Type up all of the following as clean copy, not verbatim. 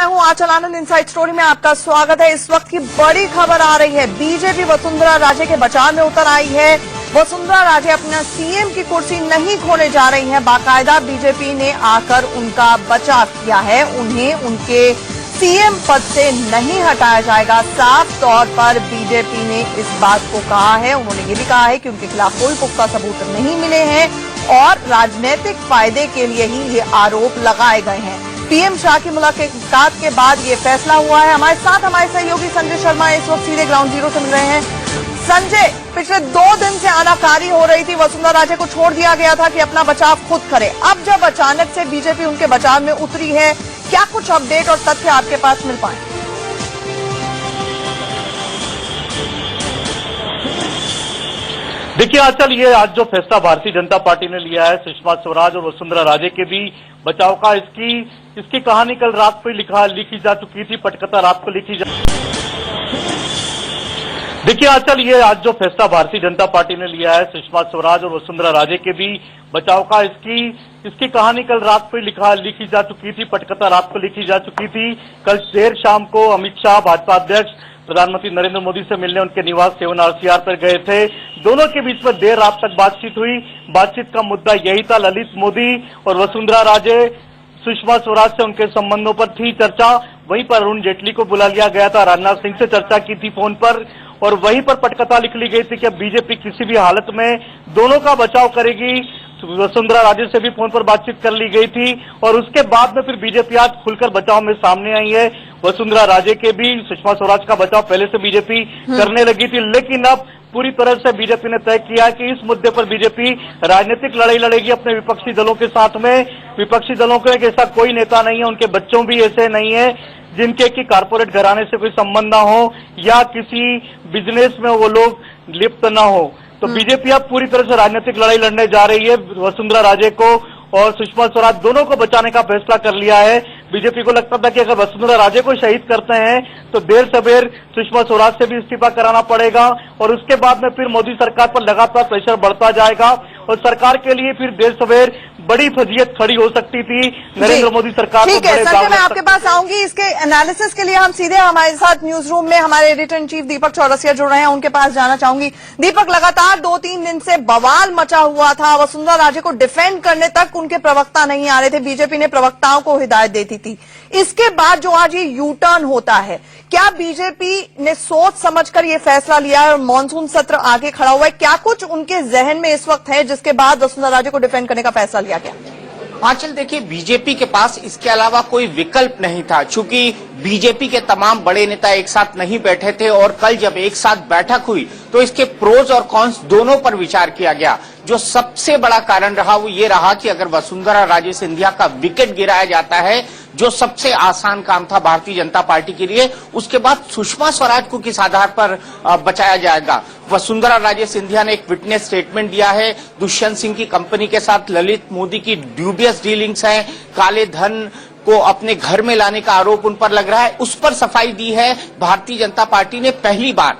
मैं हूं आंचल आनंद। Inside story में आपका स्वागत है। इस वक्त की बड़ी खबर आ रही है, बीजेपी वसुंधरा राजे के बचाव में उतर आई है। वसुंधरा राजे अपना सीएम की कुर्सी नहीं खोने जा रही हैं। बाकायदा बीजेपी ने आकर उनका बचाव किया है। उन्हें उनके सीएम पद से नहीं हटाया जाएगा। साफ तौर पर बीजेपी ने इस बात को कहा है। उन्होंने ये भी कहा है कि उनके खिलाफ कोई पुख्ता सबूत नहीं मिले हैं और राजनीतिक फायदे के लिए ही ये आरोप लगाए गए हैं। पीएम शाह की मुलाकात के बाद ये फैसला हुआ है। हमारे साथ हमारे सहयोगी संजय शर्मा इस वक्त सीधे ग्राउंड जीरो से मिल रहे हैं। संजय, पिछले 2 दिन से आनाकानी हो रही थी, वसुंधरा राजे को छोड़ दिया गया था कि अपना बचाव खुद करे। अब जब अचानक से बीजेपी उनके बचाव में उतरी है, क्या कुछ अपडेट और तथ्य आपके पास मिल पाए? देखिए आंचल, ये आज जो फैसला भारतीय जनता पार्टी ने लिया है सुषमा स्वराज और वसुंधरा राजे के भी बचाव का, इसकी कहानी कल रात को लिखी जा चुकी थी। पटकथा रात को लिखी जा देखिए आंचल, ये आज जो फैसला भारतीय जनता पार्टी ने लिया है सुषमा स्वराज और वसुंधरा राजे के भी बचाव का, इसकी कहानी कल रात को लिखी जा चुकी थी। पटकथा रात को लिखी जा चुकी थी। कल देर शाम को अमित शाह भाजपा अध्यक्ष प्रधानमंत्री नरेंद्र मोदी से मिलने उनके निवास 7 RCR पर गए थे। दोनों के बीच में देर रात तक बातचीत हुई। बातचीत का मुद्दा यही था, ललित मोदी और वसुंधरा राजे, सुषमा स्वराज से उनके संबंधों पर थी चर्चा। वहीं पर अरुण जेटली को बुला लिया गया था, राजनाथ सिंह से चर्चा की थी फोन पर, और वहीं पर पटकथा लिख ली गई थी कि बीजेपी किसी भी हालत में दोनों का बचाव करेगी। वसुंधरा राजे से भी फोन पर बातचीत कर ली गई थी और उसके बाद में फिर बीजेपी आज खुलकर बचाव में सामने आई है। वसुंधरा राजे के भी सुषमा स्वराज का बचाव पहले से बीजेपी करने लगी थी, लेकिन अब पूरी तरह से बीजेपी ने तय किया कि इस मुद्दे पर बीजेपी राजनीतिक लड़ाई लड़ेगी अपने विपक्षी दलों के साथ में। विपक्षी दलों का एक ऐसा कोई नेता नहीं है, उनके बच्चों भी ऐसे नहीं है जिनके कि कारपोरेट घराने से कोई संबंध ना हो या किसी बिजनेस में वो लोग लिप्त ना हो। तो बीजेपी अब पूरी तरह से राजनीतिक लड़ाई लड़ने जा रही है। वसुंधरा राजे को और सुषमा स्वराज दोनों को बचाने का फैसला कर लिया है। बीजेपी को लगता था कि अगर वसुंधरा राजे को शहीद करते हैं तो देर सवेर सुषमा स्वराज से भी इस्तीफा कराना पड़ेगा और उसके बाद में फिर मोदी सरकार पर लगातार प्रेशर बढ़ता जाएगा और सरकार के लिए फिर देर सवेर बड़ी फजीयत खड़ी हो सकती थी। नरेंद्र मोदी सरकार ठीक है संजय, मैं आपके पास आऊंगी। इसके एनालिसिस के लिए हम सीधे हमारे साथ न्यूज रूम में हमारे एडिटर इन चीफ दीपक चौरसिया जुड़ रहे हैं, उनके पास जाना चाहूंगी। दीपक, लगातार 2-3 दिन से बवाल मचा हुआ था। वसुंधरा राजे को डिफेंड करने तक उनके प्रवक्ता नहीं आ रहे थे, बीजेपी ने प्रवक्ताओं को हिदायत देती थी। इसके बाद जो आज ये यू टर्न होता है, क्या बीजेपी ने सोच समझकर ये फैसला लिया है और मानसून सत्र आगे खड़ा हुआ है? क्या कुछ उनके जहन में इस वक्त है जिसके बाद वसुंधरा राजे को डिफेंड करने का फैसला लिया गया? आंचल, देखिए, बीजेपी के पास इसके अलावा कोई विकल्प नहीं था, चूंकि बीजेपी के तमाम बड़े नेता एक साथ नहीं बैठे थे और कल जब एक साथ बैठक हुई तो इसके प्रोज और कॉन्स दोनों पर विचार किया गया। जो सबसे बड़ा कारण रहा वो ये रहा कि अगर वसुंधरा राजे सिंधिया का विकेट गिराया जाता है, जो सबसे आसान काम था भारतीय जनता पार्टी के लिए, उसके बाद सुषमा स्वराज को किस आधार पर बचाया जाएगा। वसुंधरा राजे सिंधिया ने एक विटनेस स्टेटमेंट दिया है, दुष्यंत सिंह की कंपनी के साथ ललित मोदी की ड्यूबियस डीलिंग्स हैं, काले धन को अपने घर में लाने का आरोप उन पर लग रहा है, उस पर सफाई दी है भारतीय जनता पार्टी ने पहली बार।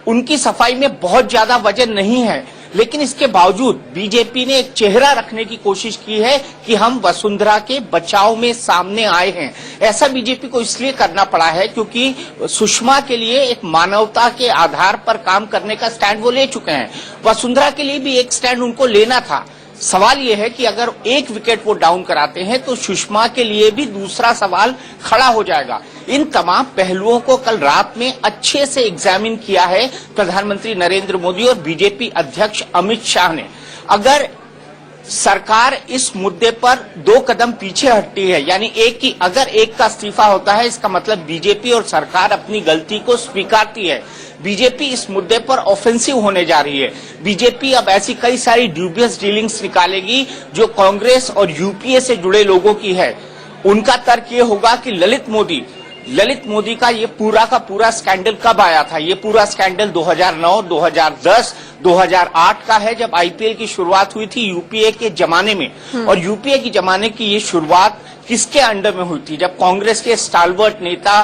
उनकी सफाई में बहुत ज्यादा वजन नहीं है, लेकिन इसके बावजूद बीजेपी ने एक चेहरा रखने की कोशिश की है कि हम वसुंधरा के बचाव में सामने आए हैं। ऐसा बीजेपी को इसलिए करना पड़ा है क्योंकि सुषमा के लिए एक मानवता के आधार पर काम करने का स्टैंड वो ले चुके हैं। वसुंधरा के लिए भी एक स्टैंड उनको लेना था। सवाल यह है कि अगर एक विकेट वो डाउन कराते हैं तो सुषमा के लिए भी दूसरा सवाल खड़ा हो जाएगा। इन तमाम पहलुओं को कल रात में अच्छे से एग्जामिन किया है प्रधानमंत्री नरेंद्र मोदी और बीजेपी अध्यक्ष अमित शाह ने। अगर सरकार इस मुद्दे पर 2 कदम पीछे हटती है, यानी अगर एक का इस्तीफा होता है, इसका मतलब बीजेपी और सरकार अपनी गलती को स्वीकारती है। बीजेपी इस मुद्दे पर ऑफेंसिव होने जा रही है। बीजेपी अब ऐसी कई सारी ड्यूबियस डीलिंग्स निकालेगी जो कांग्रेस और यूपीए से जुड़े लोगों की है। उनका तर्क ये होगा कि ललित मोदी का ये पूरा का पूरा स्कैंडल कब आया था? ये पूरा स्कैंडल 2009, 2010, 2008 का है, जब आईपीएल की शुरुआत हुई थी यूपीए के जमाने में। और यूपीए की जमाने की ये शुरुआत किसके अंडर में हुई थी? जब कांग्रेस के स्टालवर्ट नेता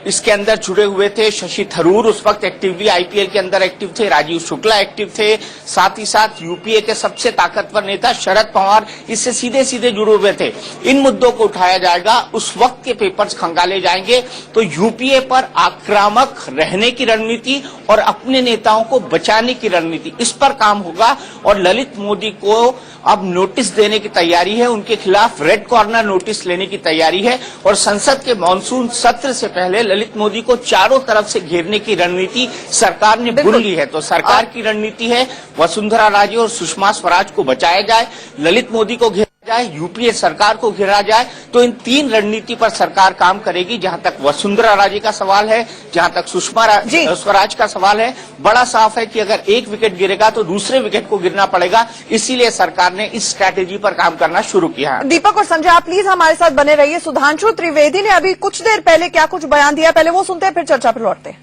इसके अंदर जुड़े हुए थे। शशि थरूर उस वक्त एक्टिवली आईपीएल के अंदर एक्टिव थे, राजीव शुक्ला एक्टिव थे, साथ ही साथ यूपीए के सबसे ताकतवर नेता शरद पवार इससे सीधे सीधे जुड़े हुए थे। इन मुद्दों को उठाया जाएगा, उस वक्त के पेपर्स खंगाले जाएंगे तो यूपीए पर आक्रामक रहने की रणनीति और अपने नेताओं को बचाने की रणनीति, इस पर काम होगा। और ललित मोदी को अब नोटिस देने की तैयारी है, उनके खिलाफ रेड कॉर्नर नोटिस लेने की तैयारी है और संसद के मॉनसून सत्र से पहले ललित मोदी को चारों तरफ से घेरने की रणनीति सरकार ने बुन ली है। तो सरकार की रणनीति है वसुंधरा राजे और सुषमा स्वराज को बचाया जाए, ललित मोदी को घेरा जाए, यूपीए सरकार को घेरा जाए। तो इन तीन रणनीति पर सरकार काम करेगी। जहां तक वसुंधरा राजे का सवाल है, जहां तक सुषमा स्वराज का सवाल है, बड़ा साफ है कि अगर एक विकेट गिरेगा तो दूसरे विकेट को गिरना पड़ेगा। इसीलिए सरकार ने इस स्ट्रैटेजी पर काम करना शुरू किया है। दीपक और संजय, आप प्लीज हमारे साथ बने रहिए। सुधांशु त्रिवेदी ने अभी कुछ देर पहले क्या कुछ बयान दिया, पहले वो सुनते हैं, फिर चर्चा पर लौटते हैं।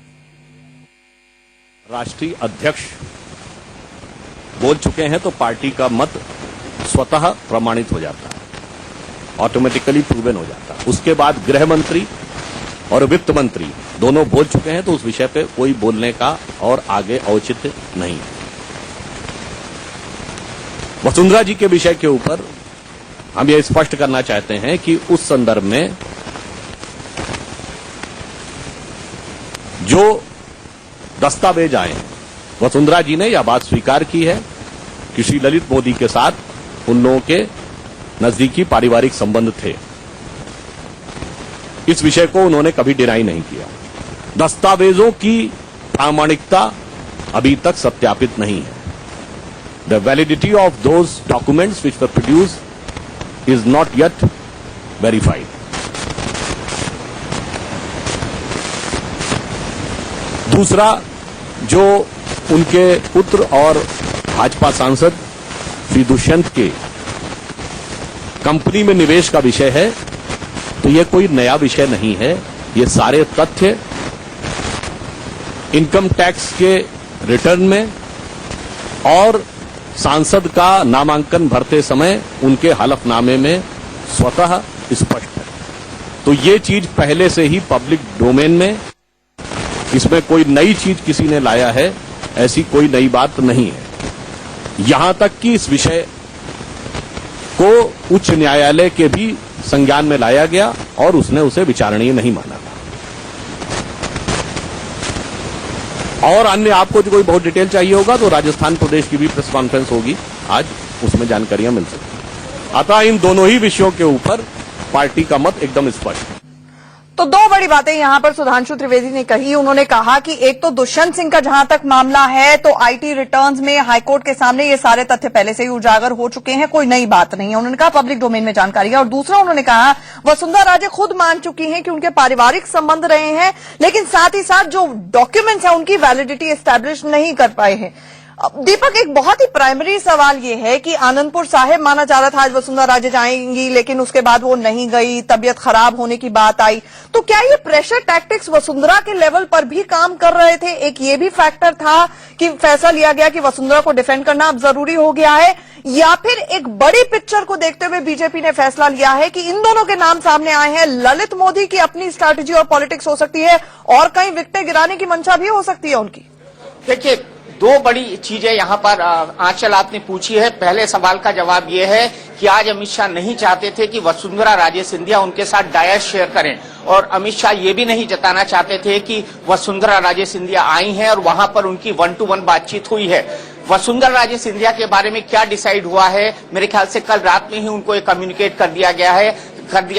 राष्ट्रीय अध्यक्ष बोल चुके हैं तो पार्टी का मत स्वतः प्रमाणित हो जाता है, ऑटोमेटिकली प्रूवन हो जाता है। उसके बाद गृह मंत्री और वित्त मंत्री दोनों बोल चुके हैं तो उस विषय पे कोई बोलने का और आगे औचित्य नहीं है। वसुंधरा जी के विषय के ऊपर हम ये स्पष्ट करना चाहते हैं कि उस संदर्भ में जो दस्तावेज आए हैं, वसुंधरा जी ने यह बात स्वीकार की है कि श्री ललित मोदी के साथ उन लोगों के नजदीकी पारिवारिक संबंध थे। इस विषय को उन्होंने कभी डिनाई नहीं किया। दस्तावेजों की प्रामाणिकता अभी तक सत्यापित नहीं है। The validity of those documents which were produced is not yet verified. दूसरा, जो उनके पुत्र और भाजपा सांसद श्री दुष्यंत के कंपनी में निवेश का विषय है, तो यह कोई नया विषय नहीं है। ये सारे तथ्य इनकम टैक्स के रिटर्न में और सांसद का नामांकन भरते समय उनके हलफनामे में स्वतः स्पष्ट है। तो ये चीज पहले से ही पब्लिक डोमेन में, इसमें कोई नई चीज किसी ने लाया है, ऐसी कोई नई बात नहीं है। यहां तक कि इस विषय को उच्च न्यायालय के भी संज्ञान में लाया गया और उसने उसे विचारणीय नहीं माना। और अन्य आपको जो कोई बहुत डिटेल चाहिए होगा तो राजस्थान प्रदेश की भी प्रेस कॉन्फ्रेंस होगी आज, उसमें जानकारियां मिल सकती। अतः इन दोनों ही विषयों के ऊपर पार्टी का मत एकदम स्पष्ट है। तो दो बड़ी बातें यहां पर सुधांशु त्रिवेदी ने कही। उन्होंने कहा कि एक तो दुष्यंत सिंह का जहां तक मामला है तो आईटी रिटर्न्स में हाईकोर्ट के सामने ये सारे तथ्य पहले से ही उजागर हो चुके हैं, कोई नई बात नहीं है। उन्होंने कहा पब्लिक डोमेन में जानकारी है। और दूसरा, उन्होंने कहा वसुंधरा राजे खुद मान चुकी हैं कि उनके पारिवारिक संबंध रहे हैं, लेकिन साथ ही साथ जो डॉक्यूमेंट्स है उनकी वैलिडिटी एस्टैब्लिश नहीं कर पाए हैं। दीपक, एक बहुत ही प्राइमरी सवाल ये है कि आनंदपुर साहिब माना जा रहा था आज वसुंधरा राजे जाएंगी, लेकिन उसके बाद वो नहीं गई, तबियत खराब होने की बात आई। तो क्या ये प्रेशर टैक्टिक्स वसुंधरा के लेवल पर भी काम कर रहे थे? एक ये भी फैक्टर था कि फैसला लिया गया कि वसुंधरा को डिफेंड करना अब जरूरी हो गया है, या फिर एक बड़ी पिक्चर को देखते हुए बीजेपी ने फैसला लिया है कि इन दोनों के नाम सामने आए हैं, ललित मोदी की अपनी स्ट्रैटेजी और पॉलिटिक्स हो सकती है और कहीं विकेटें गिराने की मंशा भी हो सकती है उनकी? देखिए, दो बड़ी चीजें यहाँ पर आंचल आपने पूछी है। पहले सवाल का जवाब ये है कि आज अमित शाह नहीं चाहते थे कि वसुंधरा राजे सिंधिया उनके साथ डायस शेयर करें, और अमित शाह ये भी नहीं जताना चाहते थे कि वसुंधरा राजे सिंधिया आई हैं और वहां पर उनकी 1-to-1 बातचीत हुई है। वसुंधरा राजे सिंधिया के बारे में क्या डिसाइड हुआ है, मेरे ख्याल से कल रात में ही उनको एक कम्युनिकेट कर दिया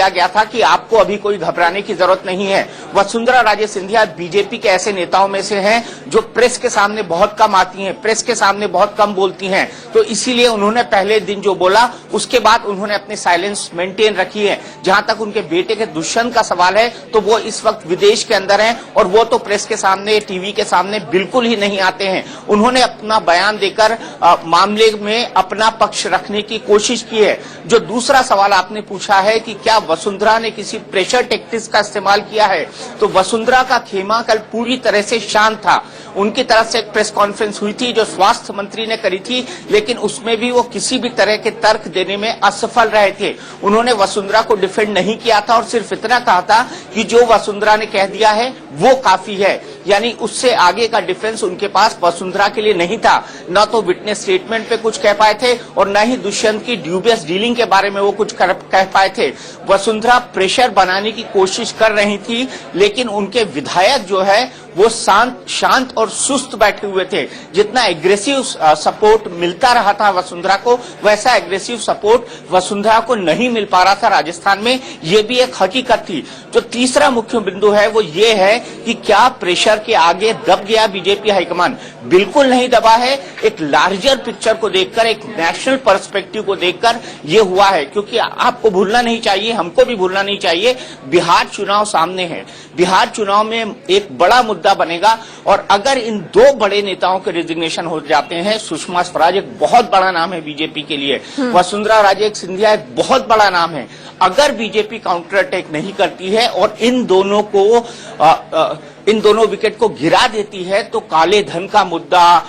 गया था कि आपको अभी कोई घबराने की जरूरत नहीं है। वसुंधरा राजे सिंधिया बीजेपी के ऐसे नेताओं में से हैं जो प्रेस के सामने बहुत कम आती हैं, प्रेस के सामने बहुत कम बोलती हैं। तो इसीलिए उन्होंने पहले दिन जो बोला उसके बाद उन्होंने अपनी साइलेंस मेंटेन रखी है। जहां तक उनके बेटे के दुष्यंत का सवाल है तो वो इस वक्त विदेश के अंदर हैं और वो तो प्रेस के सामने, टीवी के सामने बिल्कुल ही नहीं आते हैं। उन्होंने अपना बयान देकर मामले में अपना पक्ष रखने की कोशिश की है। जो दूसरा सवाल आपने पूछा है कि क्या वसुंधरा ने किसी प्रेशर टैक्टिक्स का इस्तेमाल किया है? तो वसुंधरा का खेमा कल पूरी तरह से शांत था। उनकी तरफ से एक प्रेस कॉन्फ्रेंस हुई थी जो स्वास्थ्य मंत्री ने करी थी, लेकिन उसमें भी वो किसी भी तरह के तर्क देने में असफल रहे थे। उन्होंने वसुंधरा को डिफेंड नहीं किया था और सिर्फ इतना कहा था कि जो वसुंधरा ने कह दिया है वो काफी है, यानी उससे आगे का डिफेंस उनके पास वसुंधरा के लिए नहीं था। न तो विटनेस स्टेटमेंट पे कुछ कह पाए थे और न ही दुष्यंत की ड्यूबियस डीलिंग के बारे में वो कुछ कह पाए थे। वसुंधरा प्रेशर बनाने की कोशिश कर रही थी, लेकिन उनके विधायक जो है वो शांत और सुस्त बैठे हुए थे। जितना एग्रेसिव सपोर्ट मिलता रहा था वसुंधरा को, वैसा एग्रेसिव सपोर्ट वसुंधरा को नहीं मिल पा रहा था राजस्थान में। ये भी एक हकीकत थी। जो तीसरा मुख्य बिंदु है वो ये है कि क्या प्रेशर के आगे दब गया बीजेपी हाईकमान? बिल्कुल नहीं दबा है। एक लार्जर पिक्चर को देखकर, एक नेशनल पर्सपेक्टिव को देखकर ये हुआ है, क्योंकि आपको भूलना नहीं चाहिए, हमको भी भूलना नहीं चाहिए, बिहार चुनाव सामने है। बिहार चुनाव में एक बड़ा मुद्दा बनेगा और अगर इन दो बड़े नेताओं के रेजिग्नेशन हो जाते हैं, सुषमा स्वराज एक बहुत बड़ा नाम है बीजेपी के लिए, वसुंधरा राजे सिंधिया एक बहुत बड़ा नाम है। अगर बीजेपी काउंटर अटैक नहीं करती है और इन दोनों विकेट को गिरा देती है तो काले धन का मुद्दा,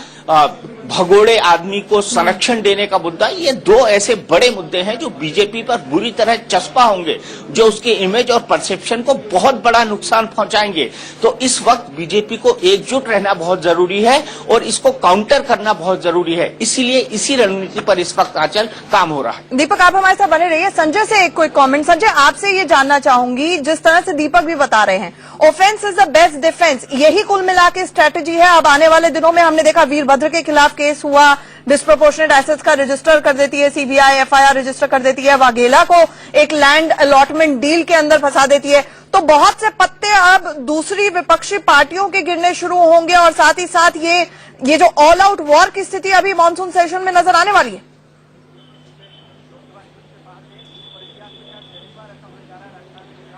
भगोड़े आदमी को संरक्षण देने का मुद्दा, ये दो ऐसे बड़े मुद्दे हैं जो बीजेपी पर बुरी तरह चस्पा होंगे, जो उसके इमेज और परसेप्शन को बहुत बड़ा नुकसान पहुंचाएंगे। तो इस वक्त बीजेपी को एकजुट रहना बहुत जरूरी है और इसको काउंटर करना बहुत जरूरी है। इसीलिए इसी रणनीति पर इस वक्त आंचल काम हो रहा है। दीपक, आप हमारे साथ बने रहिए। संजय से एक कोई कमेंट। संजय, आपसे ये जानना चाहूंगी, जिस तरह से दीपक भी बता रहे हैं, offence is the best defence, यही कुल मिला के स्ट्रेटेजी है। अब आने वाले दिनों में हमने देखा वीरभद्र के खिलाफ केस हुआ, डिस्प्रोपोर्शनेट एसेट्स का रजिस्टर कर देती है सीबीआई, एफआईआर रजिस्टर कर देती है, वाघेला को एक लैंड अलॉटमेंट डील के अंदर फंसा देती है। तो बहुत से पत्ते अब दूसरी विपक्षी पार्टियों के गिरने शुरू होंगे और साथ ही साथ ये जो ऑल आउट वॉर की स्थिति अभी मानसून सेशन में नजर आने वाली है।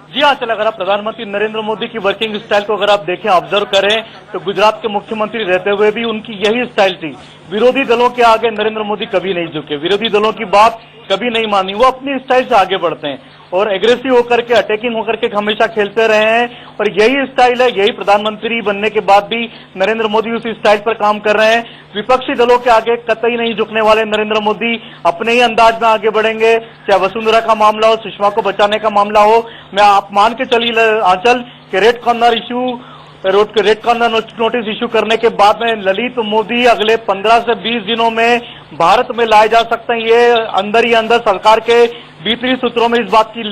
जी हाँ, चल अगर आप प्रधानमंत्री नरेंद्र मोदी की वर्किंग स्टाइल को अगर आप देखें, ऑब्जर्व करें, तो गुजरात के मुख्यमंत्री रहते हुए भी उनकी यही स्टाइल थी। विरोधी दलों के आगे नरेंद्र मोदी कभी नहीं झुके, विरोधी दलों की बात कभी नहीं मानी, वो अपनी स्टाइल से आगे बढ़ते हैं और एग्रेसिव होकर के, अटैकिंग होकर के हमेशा खेलते रहे हैं। और यही स्टाइल है, यही प्रधानमंत्री बनने के बाद भी नरेंद्र मोदी उसी स्टाइल पर काम कर रहे हैं। विपक्षी दलों के आगे कतई नहीं झुकने वाले नरेंद्र मोदी, अपने ही अंदाज में आगे बढ़ेंगे। चाहे वसुंधरा का मामला हो, सुषमा को बचाने का मामला हो, मैं आप मान के चलिए आंचल के रेड कॉर्नर नोटिस इश्यू करने के बाद में ललित मोदी अगले 15 से 20 दिनों में भारत में लाए जा सकते हैं। ये अंदर ही अंदर सरकार के भीतरी सूत्रों में इस बात की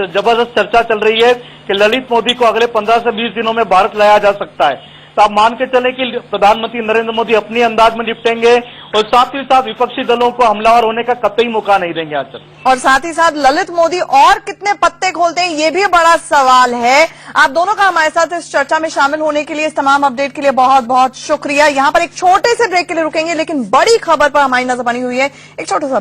जबरदस्त चर्चा चल रही है कि ललित मोदी को अगले 15 से 20 दिनों में भारत लाया जा सकता है। तो आप मान के चले कि प्रधानमंत्री नरेंद्र मोदी अपनी अंदाज में निपटेंगे और साथ ही साथ विपक्षी दलों को हमलावर होने का कतई मौका नहीं देंगे आंचल। और साथ ही साथ ललित मोदी और कितने पत्ते खोलते हैं, ये भी बड़ा सवाल है। आप दोनों का हमारे साथ इस चर्चा में शामिल होने के लिए, इस तमाम अपडेट के लिए बहुत बहुत शुक्रिया। यहां पर एक छोटे से ब्रेक के लिए रुकेंगे, लेकिन बड़ी खबर पर हमारी नजर बनी हुई है। एक छोटा सा